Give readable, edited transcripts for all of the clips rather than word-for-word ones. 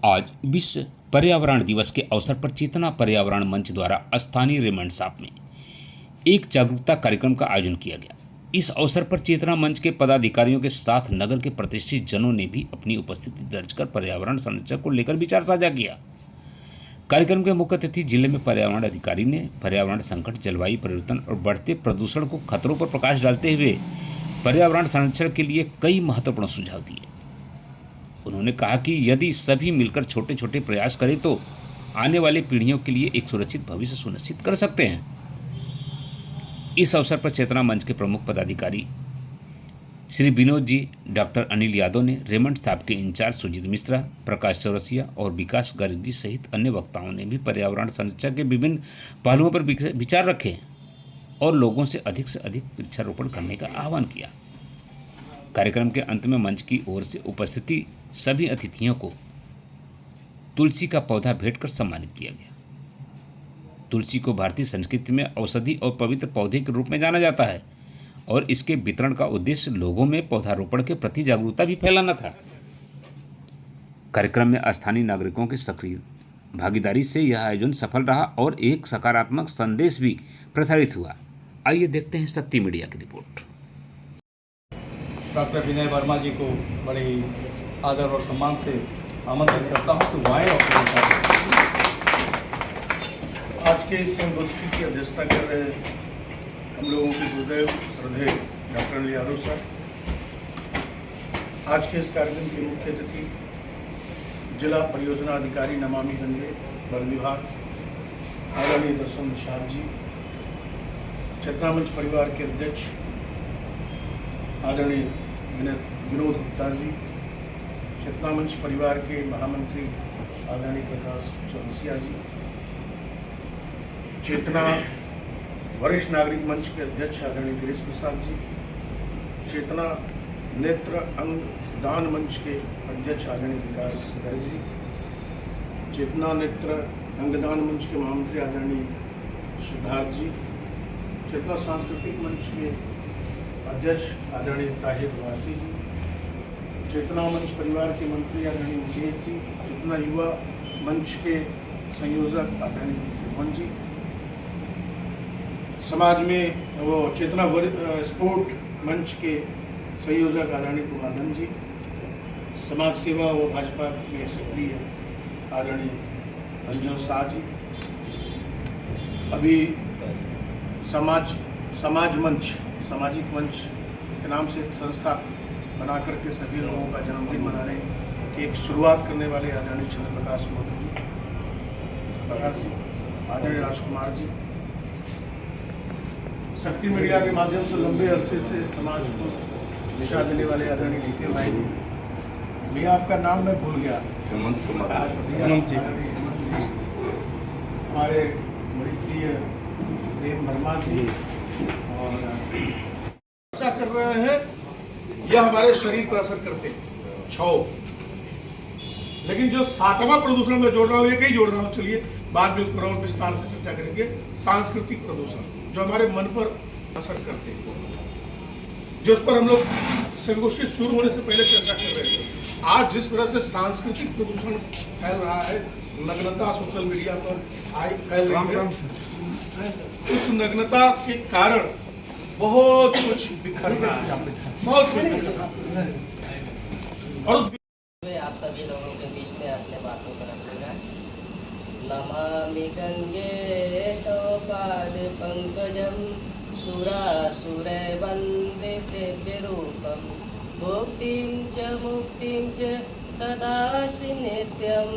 आज विश्व पर्यावरण दिवस के अवसर पर चेतना पर्यावरण मंच द्वारा स्थानीय रेमंड शॉप में एक जागरूकता कार्यक्रम का आयोजन किया गया। इस अवसर पर चेतना मंच के पदाधिकारियों के साथ नगर के प्रतिष्ठित जनों ने भी अपनी उपस्थिति दर्ज कर पर्यावरण संरक्षण को लेकर विचार साझा किया। कार्यक्रम के मुख्य अतिथि जिले में पर्यावरण अधिकारी ने पर्यावरण संकट, जलवायु परिवर्तन और बढ़ते प्रदूषण को खतरों पर प्रकाश डालते हुए पर्यावरण संरक्षण के लिए कई महत्वपूर्ण सुझाव दिए। उन्होंने कहा कि यदि सभी मिलकर छोटे छोटे प्रयास करें तो आने वाली पीढ़ियों के लिए एक सुरक्षित भविष्य सुनिश्चित कर सकते हैं। इस अवसर पर चेतना मंच के प्रमुख पदाधिकारी श्री विनोद जी, डॉक्टर अनिल यादव ने, रेमंड शॉप के इंचार्ज सुजीत मिश्रा, प्रकाश चौरसिया और विकास गर्ग जी सहित अन्य वक्ताओं ने भी पर्यावरण संरक्षण के विभिन्न पहलुओं पर विचार रखे और लोगों से अधिक वृक्षारोपण करने का आह्वान किया। कार्यक्रम के अंत में मंच की ओर से उपस्थिति सभी अतिथियों को तुलसी का पौधा भेंट कर सम्मानित किया गया। तुलसी को भारतीय संस्कृति में औषधि और पवित्र पौधे के रूप में जाना जाता है और इसके वितरण का उद्देश्य लोगों में पौधारोपण के प्रति जागरूकता भी फैलाना था। कार्यक्रम में स्थानीय नागरिकों की सक्रिय भागीदारी से यह आयोजन सफल रहा और एक सकारात्मक संदेश भी प्रसारित हुआ। आइए देखते हैं शक्ति मीडिया की रिपोर्ट। डॉक्टर विनय वर्मा जी को बड़े ही आदर और सम्मान से आमंत्रित करता हूं कि वाएं और आज के इस संगोष्ठी की अध्यक्षता कर रहे हम लोगों के गुरुदेव श्रद्धेय डॉक्टर अनिल यादव सर। आज के इस कार्यक्रम के मुख्य अतिथि जिला परियोजना अधिकारी नमामि गंगे वन विभाग आदरणीय दर्शन निषाद जी, चेतना मंच परिवार के अध्यक्ष आदरणीय विनोद गुप्ता जी, चेतना मंच परिवार के महामंत्री आदरणीय प्रकाश चौरसिया जी, चेतना वरिष्ठ नागरिक मंच के अध्यक्ष आदरणीय गिरीश प्रसाद जी, चेतना नेत्र अंग दान मंच के अध्यक्ष आदरणीय विकास गर्ग जी, चेतना नेत्र अंगदान मंच के महामंत्री आदरणीय सिद्धार्थ जी, चेतना सांस्कृतिक मंच के अध्यक्ष आदरणीय ताहिर वासी जी, चेतना मंच परिवार के मंत्री आदरणीय मुकेश जी, चेतना युवा मंच के संयोजक आदरणीय त्रिभुवन जी, समाज में वो चेतना स्पोर्ट मंच के संयोजक आदरणीय कुमारधन जी, समाज सेवा व भाजपा में सक्रिय आदरणीय रंजन शाह जी, अभी सामाजिक मंच के नाम से एक संस्था बना करके सभी लोगों का जन्मदिन मनाने की एक शुरुआत करने वाले आदरणीय चंद्र प्रकाश मोदी जी, प्रकाश जी, आदरणीय राजकुमार जी, शक्ति मीडिया के माध्यम से लंबे अरसे से समाज को दिशा देने वाले आदरणीय नीति भाई जी, भैया आपका नाम मैं भूल गया, हमारे बड़ी प्रिय प्रेम वर्मा जी, और चर्चा कर रहे हैं यह हमारे शरीर पर असर करते छो, लेकिन जो सातवां प्रदूषण में जोड़ रहा हूँ, एक ही जोड़ रहा हूँ, चलिए बाद में उस पर और विस्तार से चर्चा करेंगे। सांस्कृतिक प्रदूषण जो हमारे मन पर असर करते हैं, जो उस पर हम लोग संगोष्ठी शुरू होने से पहले चर्चा कर रहे थे। आज जिस तरह से सांस्कृतिक प्रदूषण फैल रहा है, नग्नता सोशल मीडिया पर फैल रही है, उस नग्नता के कारण बहुत कुछ बिखर रहा है, बहुत कुछ बिखर रहा है। और उस आप सभी लोगों के बीच में अपने बातों को रखूंगा। नमामि गंगे तव पाद पंकजम सुरासुरै वन्दे दिव्यरूपं भुक्तिं च ददासि नित्यं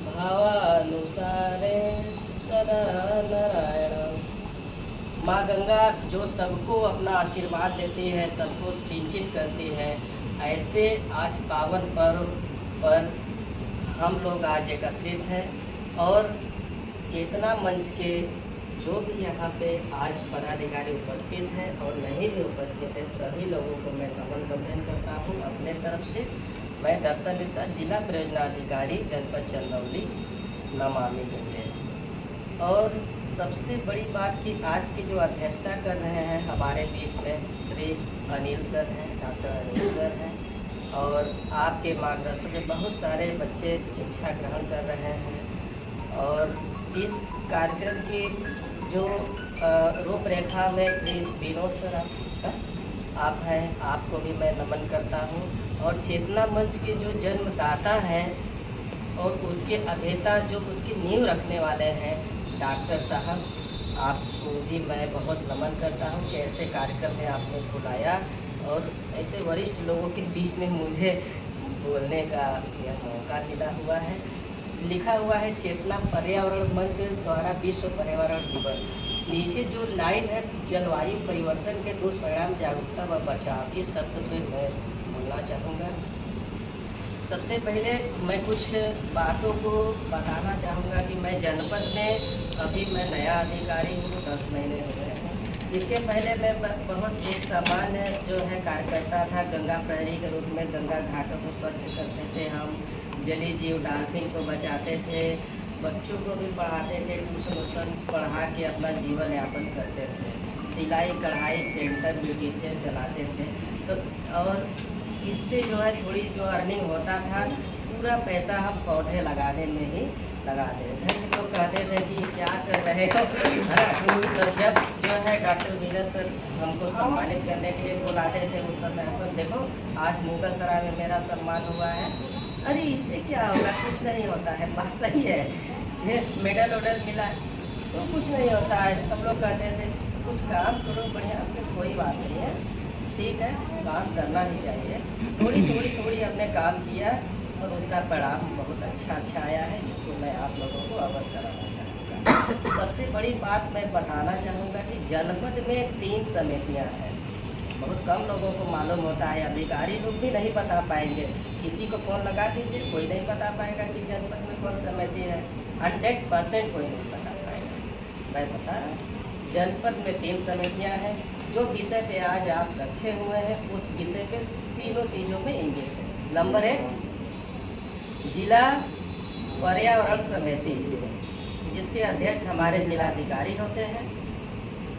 भावानुसारे सदा नारायण। माँ गंगा जो सबको अपना आशीर्वाद देती है, सबको सिंचित करती है, ऐसे आज पावन पर्व पर हम लोग आज एकत्रित हैं और चेतना मंच के जो भी यहाँ पे आज पदाधिकारी उपस्थित हैं और नहीं भी उपस्थित है, सभी लोगों को मैं नमन वंदन करता हूँ अपने तरफ से। मैं दर्शन मिश्रा, जिला परियोजना अधिकारी, जनपद चंदौली, नमामि गंगे। और सबसे बड़ी बात कि आज की जो अध्यक्षता कर रहे हैं हमारे बीच में श्री अनिल सर हैं, डॉक्टर अनिल सर हैं, और आपके मार्गदर्शन में बहुत सारे बच्चे शिक्षा ग्रहण कर रहे हैं। और इस कार्यक्रम की जो रूपरेखा में श्री विनोद सर आप हैं, आपको भी मैं नमन करता हूँ। और चेतना मंच के जो जन्मदाता हैं और उसके अध्येता जो उसकी नींव रखने वाले हैं डॉक्टर साहब, आपको भी मैं बहुत नमन करता हूँ कि ऐसे कार्यक्रम में आपने बुलाया और ऐसे वरिष्ठ लोगों के बीच में मुझे बोलने का यह मौका मिला हुआ है। लिखा हुआ है चेतना पर्यावरण मंच द्वारा विश्व पर्यावरण दिवस। नीचे जो लाइन है जलवायु परिवर्तन के दुष्परिणाम जागरूकता व बचाव, इस शब्द पे मैं बोलना चाहूँगा। सबसे पहले मैं कुछ बातों को बताना चाहूँगा कि मैं जनपद में अभी मैं नया अधिकारी हूँ, 10 महीने हो गए हैं। इसके पहले मैं बहुत एक सामान्य जो है कार्यकर्ता था। गंगा प्रहरी के रूप में गंगा घाटों को स्वच्छ करते थे हम, जलीय जीव डॉल्फिन को बचाते थे, बच्चों को भी पढ़ाते थे, ट्यूशन पढ़ा के अपना जीवन यापन करते थे, सिलाई कढ़ाई सेंटर ब्यूटिशियन चलाते थे। तो और इससे जो है थोड़ी जो अर्निंग होता था, पूरा पैसा हम पौधे लगाने में ही लगा देते थे। लोग कहते थे कि क्या कर रहे हो। तो जब जो है डॉक्टर विनोद सर हमको सम्मानित करने के लिए बुलाते थे उस समय पर, देखो आज मुगल सराय में मेरा सम्मान हुआ है। अरे इससे क्या होगा, कुछ नहीं होता है, बात सही है। ये मेडल वेडल मिला तो कुछ नहीं होता है। सब लोग कहते थे कुछ काम करो बढ़िया, फिर कोई बात नहीं है, ठीक है, काम करना ही चाहिए। थोड़ी हमने काम किया और उसका परिणाम बहुत अच्छा आया है, जिसको मैं आप लोगों को अवगत कराना चाहूँगा। सबसे बड़ी बात मैं बताना चाहूँगा कि जनपद में 3 समितियाँ हैं। बहुत कम लोगों को मालूम होता है, अधिकारी लोग भी नहीं बता पाएंगे। किसी को फ़ोन लगा दीजिए, कोई नहीं बता पाएगा कि जनपद में कौन समिति है। 100% कोई नहीं बता पाएगा। मैं बता रहा हूँ, जनपद में 3 समितियाँ हैं। जो विषय पे आज आप रखे हुए हैं उस विषय पे तीनों चीज़ों में इंगित है। नंबर 1 जिला पर्यावरण समिति, जिसके अध्यक्ष हमारे जिलाधिकारी होते हैं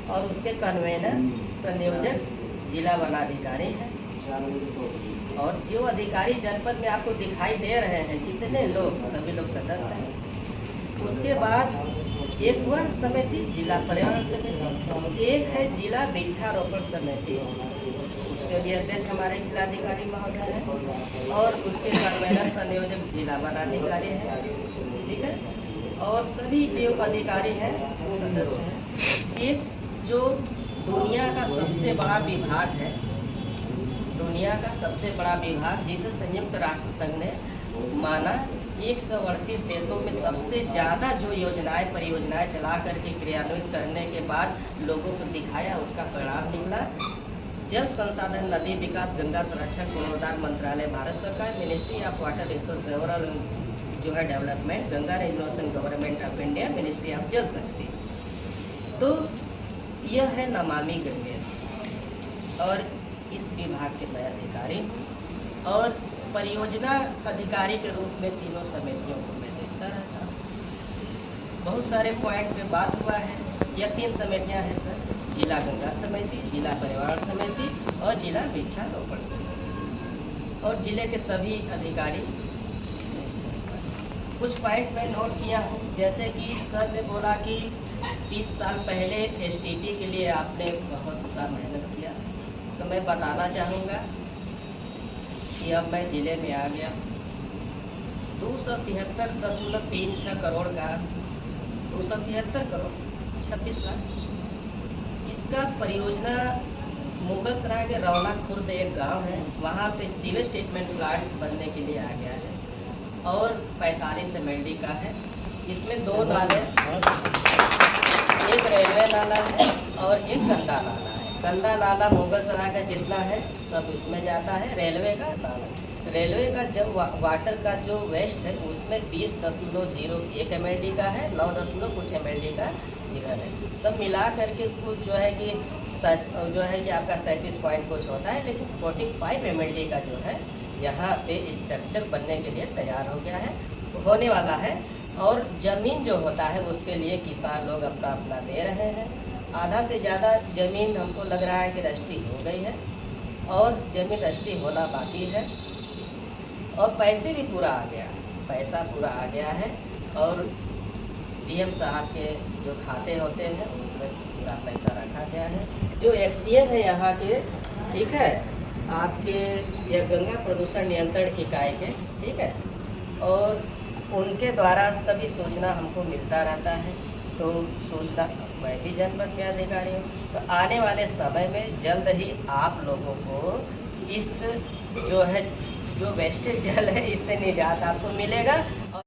और उसके कन्वेनर संयोजक जिला वनाधिकारी हैं। और जो अधिकारी जनपद में आपको दिखाई दे रहे हैं, जितने लोग, सभी लोग सदस्य हैं। उसके बाद एक हुआ समिति जिला पर्यावरण समिति, एक है जिला वृक्षारोपण समिति, उसके भी अध्यक्ष हमारे जिलाधिकारी महोदय हैं और उसके कन्वेनर संयोजक जिला वनाधिकारी हैं, ठीक है। और सभी जो अधिकारी हैं वो सदस्य हैं। एक जो दुनिया का सबसे बड़ा विभाग है, दुनिया का सबसे बड़ा विभाग, जिसे संयुक्त राष्ट्र संघ ने माना 138 देशों में सबसे ज़्यादा जो योजनाएं परियोजनाएं चला करके क्रियान्वित करने के बाद लोगों को दिखाया, उसका परिणाम निकला। जल संसाधन नदी विकास गंगा संरक्षण पुनरुद्धार मंत्रालय भारत सरकार, मिनिस्ट्री ऑफ वाटर रिसोर्स जो है development, Ganga renovation government of India, ministry of जल शक्ति। तो यह है नमामि गंगे और इस विभाग के मैं अधिकारी हूँ और परियोजना अधिकारी के रूप में तीनों समितियों को मैं देखता रहता हूँ। बहुत सारे पॉइंट पे बात हुआ है। यह 3 समितियाँ हैं सर, जिला गंगा समिति, जिला पर्यावरण समिति और जिला वृक्षारोपण समिति। और जिले के सभी अधिकारी, कुछ पॉइंट मैं नोट किया हूँ। जैसे कि सर ने बोला कि 30 साल पहले STP के लिए आपने बहुत सा मेहनत किया, तो मैं बताना चाहूँगा कि अब मैं ज़िले में आ गया। 273.36 करोड़ का 273 करोड़ 26 लाख, इसका परियोजना मुगल सराय के रौना खुर्द एक गांव है, वहाँ पे सीवेज ट्रीटमेंट प्लांट बनने के लिए आ गया है और 45 MLD का है। इसमें 2 नाले, एक रेलवे नाला है और एक गंदा नाला है। गंदा नाला मुगल सराय का जितना है सब इसमें जाता है। रेलवे का नाला, रेलवे का जब वाटर का जो वेस्ट है उसमें 20.01 MLD का है, 9 कुछ MLD का इधर है। सब मिला करके कुछ जो है कि आपका 37 पॉइंट कुछ होता है, लेकिन 45 MLD का जो है यहाँ पे स्ट्रक्चर बनने के लिए तैयार हो गया है, होने वाला है। और ज़मीन जो होता है उसके लिए किसान लोग अपना दे रहे हैं। आधा से ज़्यादा ज़मीन हमको लग रहा है कि रजिस्ट्री हो गई है और ज़मीन रजिस्ट्री होना बाकी है। और पैसे भी पूरा आ गया, पैसा पूरा आ गया है। और डीएम साहब के जो खाते होते हैं उसमें पूरा पैसा रखा गया है। जो एक्सीएम है यहाँ के, ठीक है, आपके यह गंगा प्रदूषण नियंत्रण इकाई के, ठीक है, और उनके द्वारा सभी सूचना हमको मिलता रहता है। तो सूचना मैं भी जनपद में अधिकारी हूँ, तो आने वाले समय में जल्द ही आप लोगों को इस जो है जो वेस्टेज जल है इससे निजात आपको मिलेगा।